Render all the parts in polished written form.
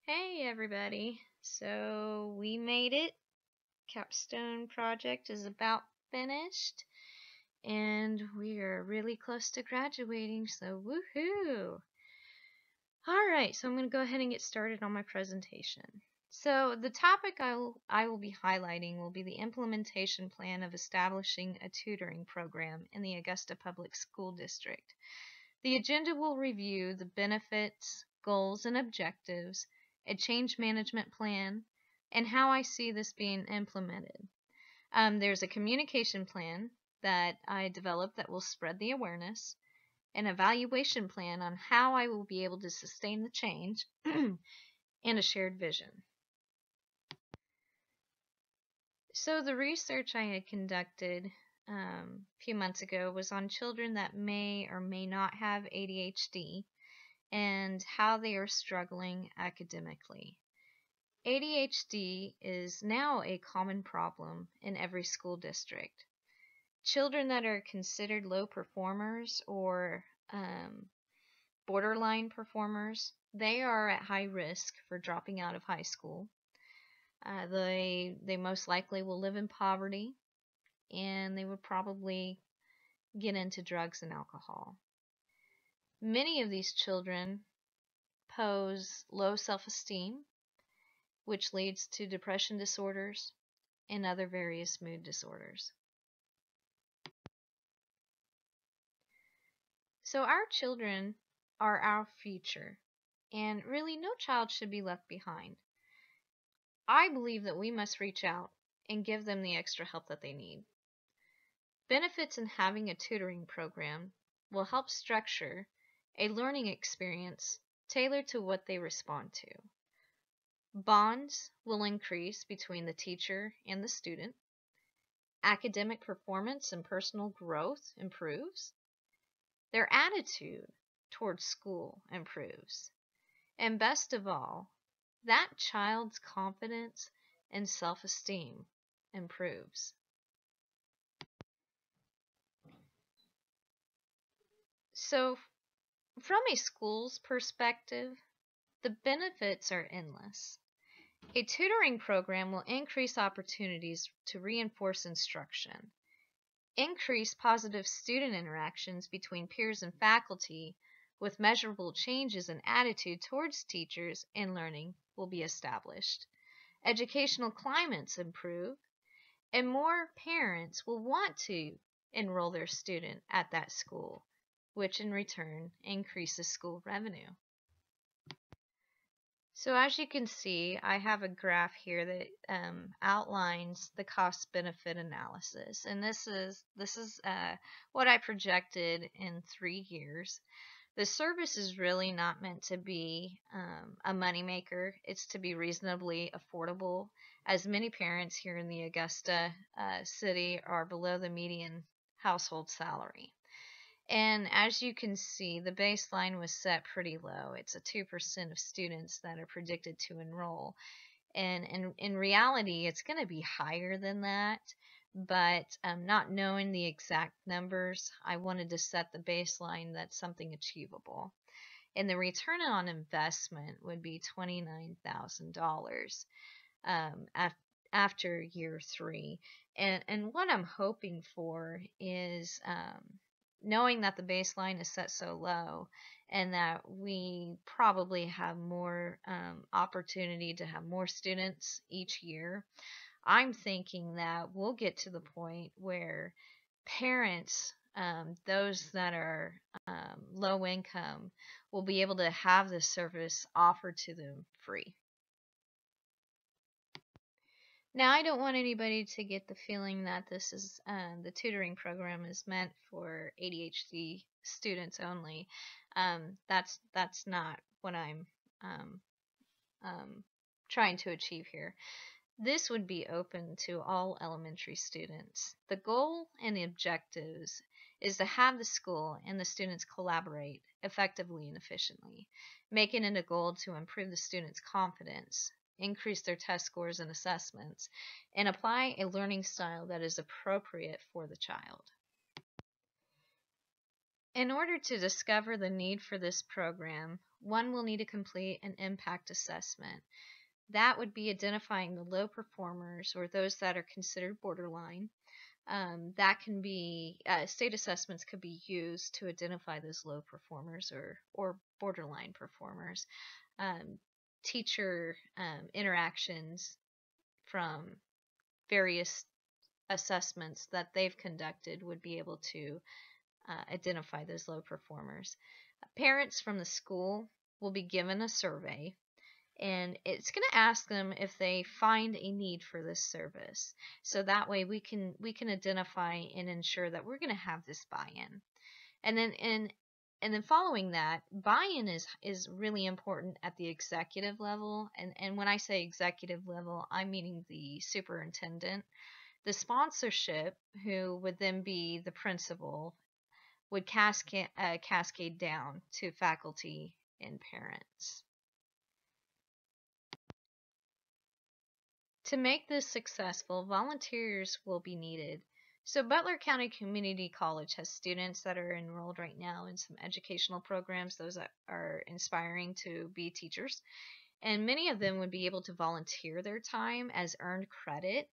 Hey everybody. So we made it. Capstone project is about finished and we are really close to graduating, so woohoo. Alright, so I'm going to go ahead and get started on my presentation. So the topic I will be highlighting will be the implementation plan of establishing a tutoring program in the Augusta Public School District. The agenda will review the benefits, goals, and objectives, a change management plan, and how I see this being implemented. There's a communication plan that I developed that will spread the awareness, an evaluation plan on how I will be able to sustain the change, and a shared vision. So the research I had conducted a few months ago was on children that may or may not have ADHD and how they are struggling academically. ADHD is now a common problem in every school district. Children that are considered low performers or borderline performers, they are at high risk for dropping out of high school. They most likely will live in poverty, and they would probably get into drugs and alcohol. Many of these children pose low self-esteem, which leads to depression disorders and other various mood disorders. So our children are our future, and really no child should be left behind. I believe that we must reach out and give them the extra help that they need. Benefits in having a tutoring program will help structure a learning experience tailored to what they respond to. Bonds will increase between the teacher and the student. Academic performance and personal growth improves. Their attitude towards school improves. And best of all, that child's confidence and self-esteem improves. So, from a school's perspective, the benefits are endless. A tutoring program will increase opportunities to reinforce instruction, increase positive student interactions between peers and faculty, with measurable changes in attitude towards teachers and learning will be established. Educational climates improve, and more parents will want to enroll their student at that school, which in return increases school revenue. So as you can see, I have a graph here that outlines the cost-benefit analysis, and this is what I projected in 3 years. The service is really not meant to be a moneymaker. It's to be reasonably affordable, as many parents here in the Augusta city are below the median household salary. And as you can see, the baseline was set pretty low. It's a 2% of students that are predicted to enroll. And in reality, it's going to be higher than that. But not knowing the exact numbers, I wanted to set the baseline that's something achievable. And the return on investment would be $29,000 after year 3. And what I'm hoping for is knowing that the baseline is set so low and that we probably have more opportunity to have more students each year, I'm thinking that we'll get to the point where parents, those that are low income, will be able to have this service offered to them free. Now, I don't want anybody to get the feeling that this is the tutoring program is meant for ADHD students only. That's not what I'm trying to achieve here. This would be open to all elementary students. The goal and the objectives is to have the school and the students collaborate effectively and efficiently, making it a goal to improve the students' confidence, increase their test scores and assessments, and apply a learning style that is appropriate for the child. In order to discover the need for this program, one will need to complete an impact assessment. That would be identifying the low performers or those that are considered borderline. That can be state assessments could be used to identify those low performers or borderline performers. Teacher interactions from various assessments that they've conducted would be able to identify those low performers. Parents from the school will be given a survey, and it's going to ask them if they find a need for this service. So that way we can identify and ensure that we're going to have this buy-in. And then following that, buy-in is really important at the executive level. And when I say executive level, I'm meaning the superintendent. The sponsorship, who would then be the principal, would cascade down to faculty and parents. To make this successful, volunteers will be needed. So Butler County Community College has students that are enrolled right now in some educational programs, those that are inspiring to be teachers. And many of them would be able to volunteer their time as earned credit.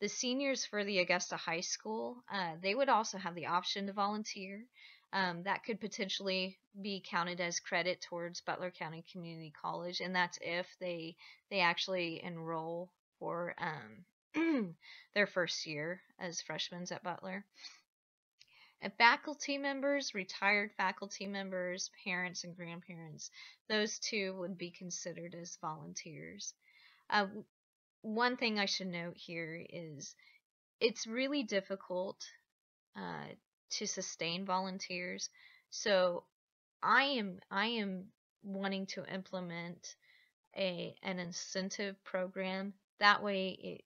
The seniors for the Augusta High School, they would also have the option to volunteer. That could potentially be counted as credit towards Butler County Community College, and that's if they actually enroll for their first year as freshmen at Butler. And faculty members, retired faculty members, parents and grandparents, those two would be considered as volunteers. One thing I should note here is it's really difficult to sustain volunteers. So I am wanting to implement an incentive program. That way,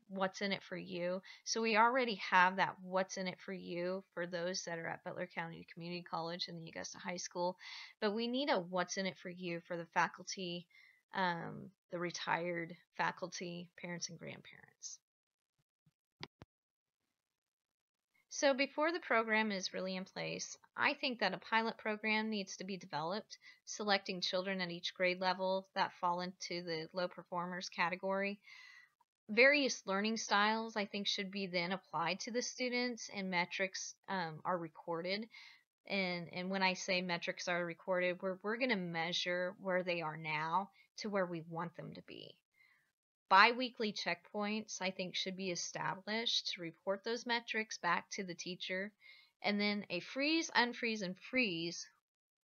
what's in it for you? So we already have that what's in it for you for those that are at Butler County Community College and the Augusta High School, but we need a what's in it for you for the faculty, the retired faculty, parents, and grandparents. So before the program is really in place, I think that a pilot program needs to be developed, selecting children at each grade level that fall into the low performers category. Various learning styles, I think, should be then applied to the students, and metrics are recorded. And when I say metrics are recorded, we're going to measure where they are now to where we want them to be. Bi-weekly checkpoints, I think, should be established to report those metrics back to the teacher. And then a freeze, unfreeze, and freeze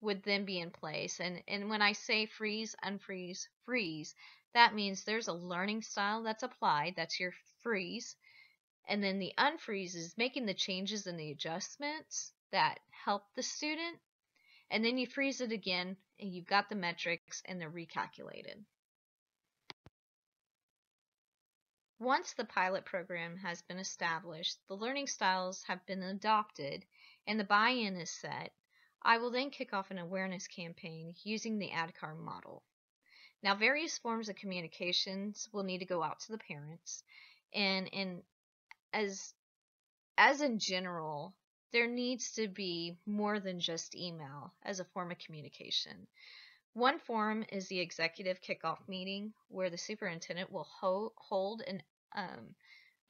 would then be in place. And when I say freeze, unfreeze, freeze, that means there's a learning style that's applied. That's your freeze. And then the unfreeze is making the changes and the adjustments that help the student. And then you freeze it again, and you've got the metrics, and they're recalculated. Once the pilot program has been established, the learning styles have been adopted, and the buy-in is set, I will then kick off an awareness campaign using the ADKAR model. Now, various forms of communications will need to go out to the parents, and as in general, there needs to be more than just email as a form of communication. One form is the executive kickoff meeting, where the superintendent will hold an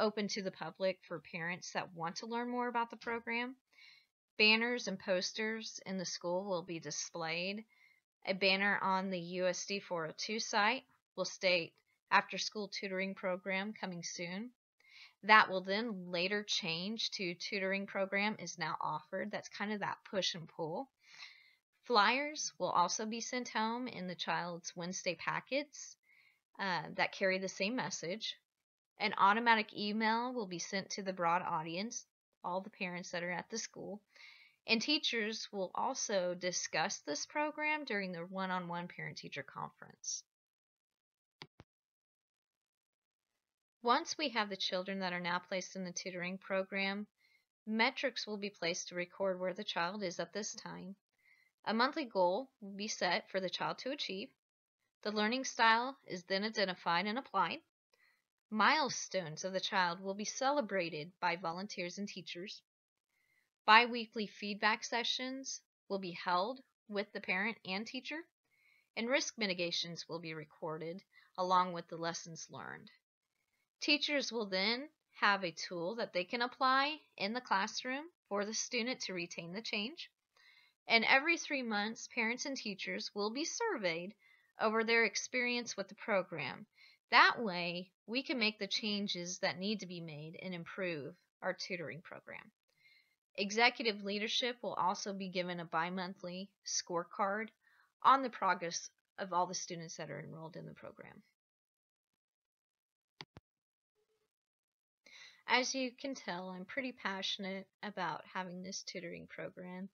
open to the public for parents that want to learn more about the program. Banners and posters in the school will be displayed. A banner on the USD 402 site will state after school tutoring program coming soon. That will then later change to tutoring program is now offered. That's kind of that push and pull. Flyers will also be sent home in the child's Wednesday packets that carry the same message. An automatic email will be sent to the broad audience, all the parents that are at the school. And teachers will also discuss this program during the one-on-one parent-teacher conference. Once we have the children that are now placed in the tutoring program, metrics will be placed to record where the child is at this time. A monthly goal will be set for the child to achieve. The learning style is then identified and applied. Milestones of the child will be celebrated by volunteers and teachers. Bi-weekly feedback sessions will be held with the parent and teacher, and risk mitigations will be recorded along with the lessons learned. Teachers will then have a tool that they can apply in the classroom for the student to retain the change. And every 3 months, parents and teachers will be surveyed over their experience with the program. That way, we can make the changes that need to be made and improve our tutoring program. Executive leadership will also be given a bi-monthly scorecard on the progress of all the students that are enrolled in the program. As you can tell, I'm pretty passionate about having this tutoring program.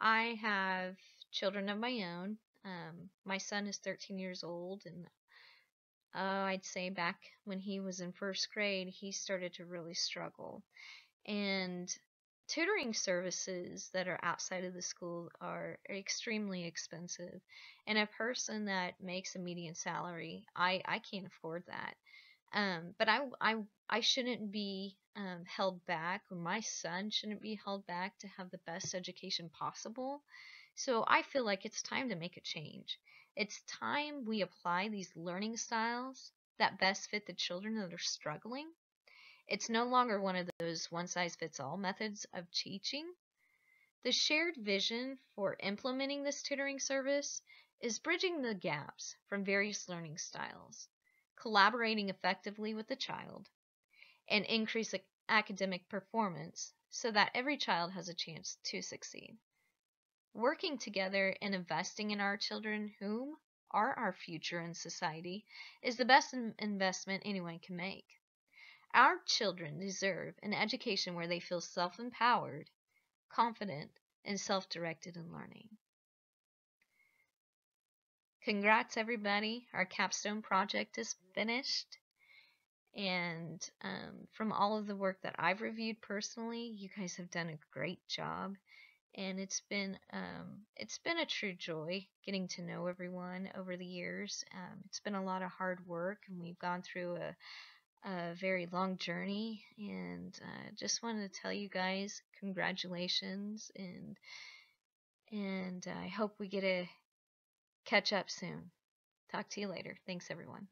I have children of my own. My son is 13 years old, and I'd say back when he was in first grade, he started to really struggle. And tutoring services that are outside of the school are extremely expensive. And a person that makes a median salary, I can't afford that. But I shouldn't be held back, or my son shouldn't be held back to have the best education possible. So I feel like it's time to make a change. It's time we apply these learning styles that best fit the children that are struggling. It's no longer one of those one-size-fits-all methods of teaching. The shared vision for implementing this tutoring service is bridging the gaps from various learning styles, collaborating effectively with the child, and increase academic performance so that every child has a chance to succeed. Working together and investing in our children, whom are our future in society, is the best investment anyone can make. Our children deserve an education where they feel self-empowered, confident, and self-directed in learning. Congrats, everybody. Our capstone project is finished. And from all of the work that I've reviewed personally, you guys have done a great job. And it's been a true joy getting to know everyone over the years. It's been a lot of hard work, and we've gone through a very long journey, and just wanted to tell you guys congratulations, and I hope we get to catch up soon. Talk to you later. Thanks, everyone.